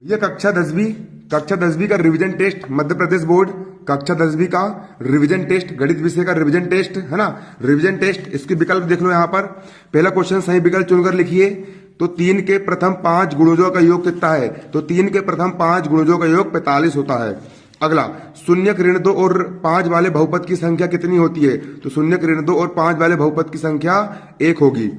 ये कक्षा 10वीं का revision test Madhya Pradesh board कक्षा 10वीं का रिवीजन टेस्ट गणित विषय का रिवीजन टेस्ट है ना। रिवीजन टेस्ट इसके विकल्प देख लो यहाँ पर। पहला क्वेश्चन सही विकल्प चुनकर लिखिए। तो 3 के प्रथम 5 गुणजों का योग कितना है? तो 3 के प्रथम 5 गुणजों का योग 45 होता है। अगला, शून्यक ऋण 2 और 5 वाले बहुपद की संख्या कितनी होती है? तो शून्यक ऋण 2 और 5 वाले बहुपद की संख्या 1 होगी।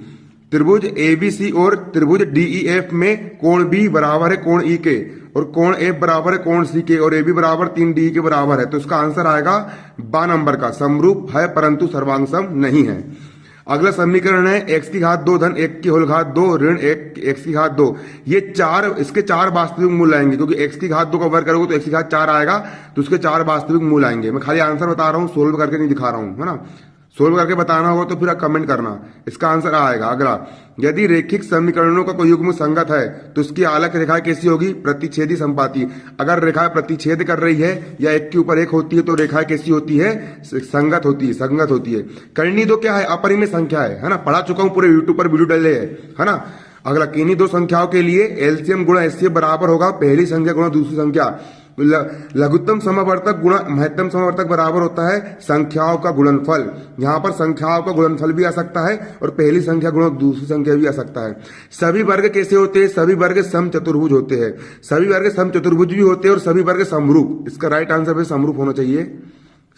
त्रिभुज ABC और त्रिभुज DEF में कोण B बराबर है कोण E के, और कोण F बराबर है कोण C के, और AB बराबर 3DE के बराबर है। तो इसका आंसर आएगा 12 नंबर का। समरूप है परंतु सर्वांग नहीं है। अगला समीकरण है x की घात 2 धन 1 की होल घात 2 ऋण 1 x की घात 2। ये इसके चार वास्तविक मूल आएंगे, क्योंकि x की घात 2 का वर्ग करोगे तो x की घात 4 आएगा, तो उसके 4 वास्तविक मूल आएंगे। मैं खाली आंसर बता रहा हूँ, सोल्व करके नहीं दिखा रहा हूँ, है ना। सोल्व करके बताना होगा तो फिर आप कमेंट करना। इसका आंसर आएगा। अगला, यदि रैखिक समीकरणों का कोई युग्म संगत है तो उसकी आलक रेखा कैसी होगी? प्रतिच्छेदी संपाती। अगर रेखा प्रतिच्छेद कर रही है या एक के ऊपर एक होती है तो रेखा कैसी होती है? संगत होती है, संगत होती है। करनी दो क्या है? अपरिमेय संख्या है ना। पढ़ा चुका हूं, पूरे यूट्यूब पर वीडियो डले है ना। अगला, किन्हीं दो संख्याओं के लिए एलसीएम गुणा एचसीएफ बराबर होगा पहली संख्या गुणा दूसरी संख्या। लघुत्तम समावर्तक गुणा महत्तम समावर्तक बराबर होता है संख्याओं का गुणनफल। यहां पर संख्याओं का गुणनफल भी आ सकता है और पहली संख्या गुणा दूसरी संख्या भी आ सकता है। सभी वर्ग कैसे होते हैं? सभी वर्ग समचतुर्भुज होते हैं। सभी वर्ग समचतुर्भुज भी होते हैं और सभी वर्ग समरूप। इसका राइट आंसर भी समरूप होना चाहिए।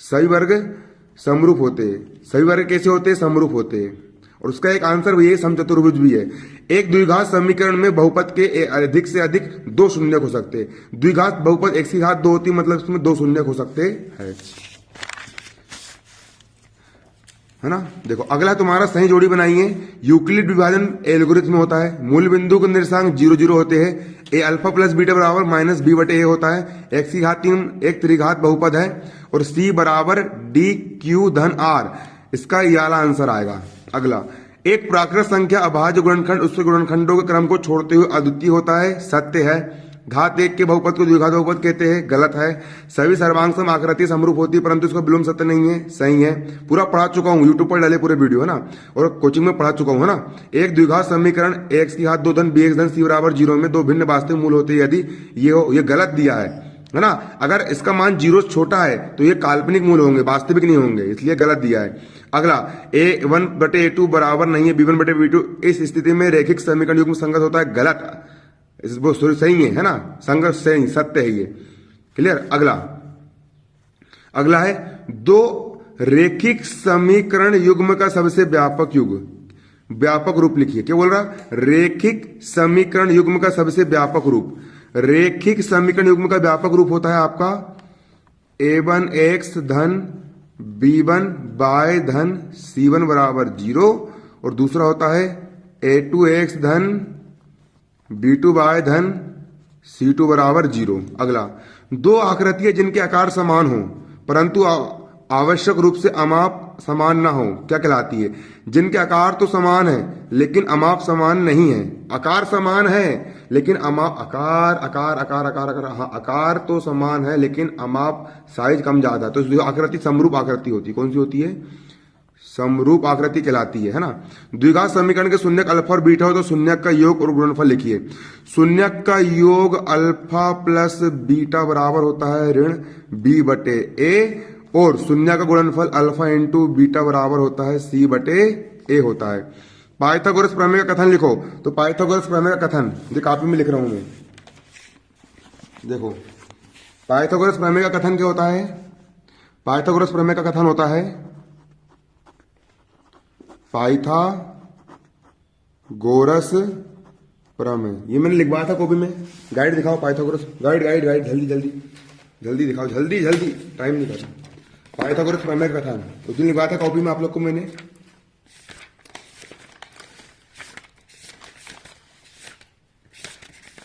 सभी वर्ग समरूप होते हैं। सभी वर्ग कैसे होते हैं? समरूप होते हैं। और उसका एक आंसर ये समचतुर्भुज भी है। एक द्विघात समीकरण में बहुपद के अधिक से अधिक 2 शून्यक हो सकते हैं। द्विघात बहुपद x की घात 2 होती, मतलब इसमें 2 शून्यक हो सकते हैं, है ना। देखो, अगला तुम्हारा सही जोड़ी बनाइए। यूक्लिड विभाजन एल्गोरिथम में होता है। मूल बिंदु के निर्देशांक 0 0 होते हैं। ए अल्फा प्लस बीटा बराबर माइनस b बटे a होता है। x की घात 3 एक त्रिघात बहुपद है और c बराबर dq धन r। इसका ये वाला आंसर आएगा। अगला, एक प्राकृत संख्या अभाज्य गुणनखंड उसके गुणनखंडों के क्रम को छोड़ते हुए अद्वितीय होता है। सत्य है। घात 1 के बहुपद को द्विघात बहुपद कहते हैं। गलत है। सभी सर्वांग सम आकृति समरूप होती है परंतु इसका विलोम सत्य नहीं है। सही है। पूरा पढ़ा चुका हूँ, यूट्यूब पर डाले पूरे वीडियो, है ना, और कोचिंग में पढ़ा चुका हूँ, है ना। एक द्विघात समीकरण x की घात 2 धन bx धन c बराबर 0 में 2 भिन्न वास्तविक मूल होते हैं यदि ये गलत दिया है ना। अगर इसका मान 0 छोटा है तो ये काल्पनिक मूल होंगे, वास्तविक नहीं होंगे, इसलिए गलत दिया है। अगला, a1 बटे a2 बराबर नहीं है b1 बटे b2। इस स्थिति में रैखिक समीकरण युग्म संगत होता है। गलत। वो सही है ना, संगत सही, सत्य है ये। क्लियर। अगला है, 2 रैखिक समीकरण युग्म का सबसे व्यापक युग। व्यापक रूप लिखिए। क्या बोल रहा? रैखिक समीकरण युग्म का सबसे व्यापक रूप। रैखिक समीकरण युग्म का व्यापक रूप होता है आपका a1x धन b1 बाय धन c1 बराबर 0, और दूसरा होता है a2x धन b2 बाय धन c2 बराबर 0। अगला, 2 आकृतियां जिनके आकार समान हो परंतु आवश्यक रूप से अमाप समान ना हो क्या कहलाती है? जिनके आकार तो समान है लेकिन अमाप समान नहीं है। आकार समान है लेकिन अमाप आकार तो समान है लेकिन अमाप साइज कम ज्यादा, तो जो आकृति समरूप आकृति होती है। कौन सी होती है? समरूप आकृति कहलाती है ना। द्विघात समीकरण के शून्यक अल्फा और बीटा हो तो शून्यक का योग और गुणनफल लिखिए। शून्यक का योग अल्फा प्लस बीटा बराबर होता है ऋण b बटे a, और शून्य का गुणनफल अल्फा इंटू बीटा बराबर होता है c बटे a होता है। पाइथागोरस प्रमेय का कथन लिखो। तो पाइथागोरस प्रमेय का कथन जो कॉपी में लिख रहा हूं मैं, देखो, पाइथागोरस प्रमेय का कथन क्या होता है? पाइथागोरस प्रमेय का कथन होता है पाइथागोरस प्रमेय। ये मैंने लिखवाया था कॉपी में। गाइड दिखाओ पाइथागोरस, गाइड जल्दी दिखाओ, जल्दी टाइम नहीं कर। पाइथागोरस प्रमेय का कथन उस दिन लिखवाया था कॉपी में आप लोग को मैंने।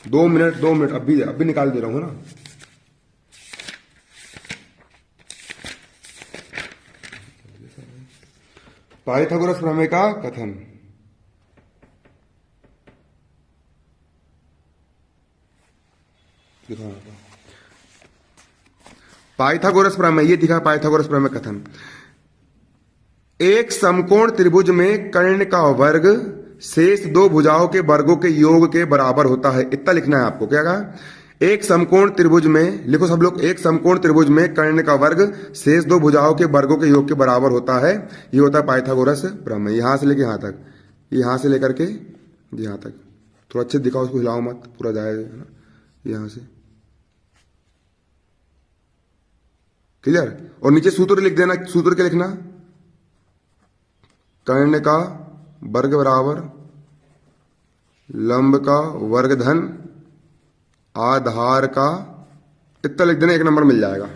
दो मिनट अभी निकाल दे रहा हूं ना। पाइथागोरस प्रमेय का कथन। पाइथागोरस प्रमेय, ये दिखा पाइथागोरस प्रमेय कथन। एक समकोण त्रिभुज में कर्ण का वर्ग शेष 2 भुजाओं के वर्गों के योग के बराबर होता है। इतना लिखना है आपको। क्या कहा? एक समकोण त्रिभुज में, लिखो सब लोग, एक समकोण त्रिभुज में कर्ण का वर्ग शेष दो भुजाओं के वर्गों के योग के बराबर होता है। ये होता है पाइथागोरस प्रमेय। यहां से लेके यहां तक, यहां से लेकर के यहां तक। थोड़ा अच्छे दिखाओ, उसको हिलाओ मत, पूरा जाए ना यहां से। क्लियर? और नीचे सूत्र लिख देना। सूत्र क्या लिखना? कर्ण का वर्ग बराबर लंब का वर्ग धन आधार का, इतना लिख देना, 1 नंबर मिल जाएगा।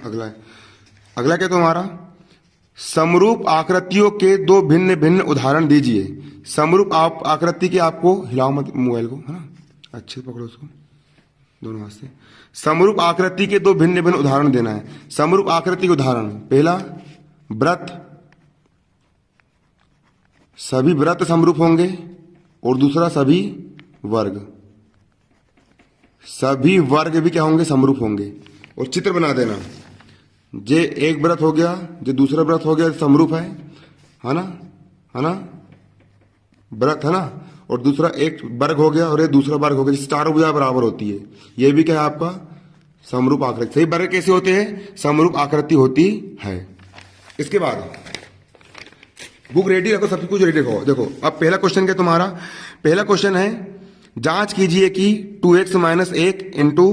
अगला है, अगला क्या तुम्हारा? समरूप आकृतियों के दो भिन्न भिन्न उदाहरण दीजिए। समरूप आप आकृति के, आपको हिलाओ मत मोबाइल को, है ना, अच्छे पकड़ो उसको दोनों हाथ से। समरूप आकृति के दो भिन्न भिन्न उदाहरण देना है। समरूप आकृति के उदाहरण, पहला वृत्त, सभी वृत्त समरूप होंगे, और दूसरा सभी वर्ग। सभी वर्ग भी क्या होंगे? समरूप होंगे। और चित्र बना देना, जे एक वृत्त हो गया, जो दूसरा वृत्त हो गया, समरूप है ना, है ना, वृत्त है ना, और दूसरा एक वर्ग हो गया और ये दूसरा वर्ग हो गया, जिससे चारों भुजाएं बराबर होती है। ये भी क्या है आपका? समरूप आकृति। सही वर्ग कैसे होते हैं? समरूप आकृति होती है। इसके बाद बुक रेडी रखो, सब कुछ रेडी रखो। देखो अब पहला क्वेश्चन क्या तुम्हारा? पहला क्वेश्चन है, जांच कीजिए कि 2x - 1 इंटू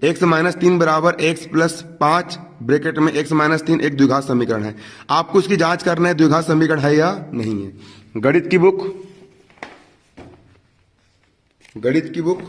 x - 3 बराबर x + 5 ब्रैकेट में x - 3 एक द्विघात समीकरण है। आपको इसकी जांच करना है द्विघात समीकरण है या नहीं है। गणित की बुक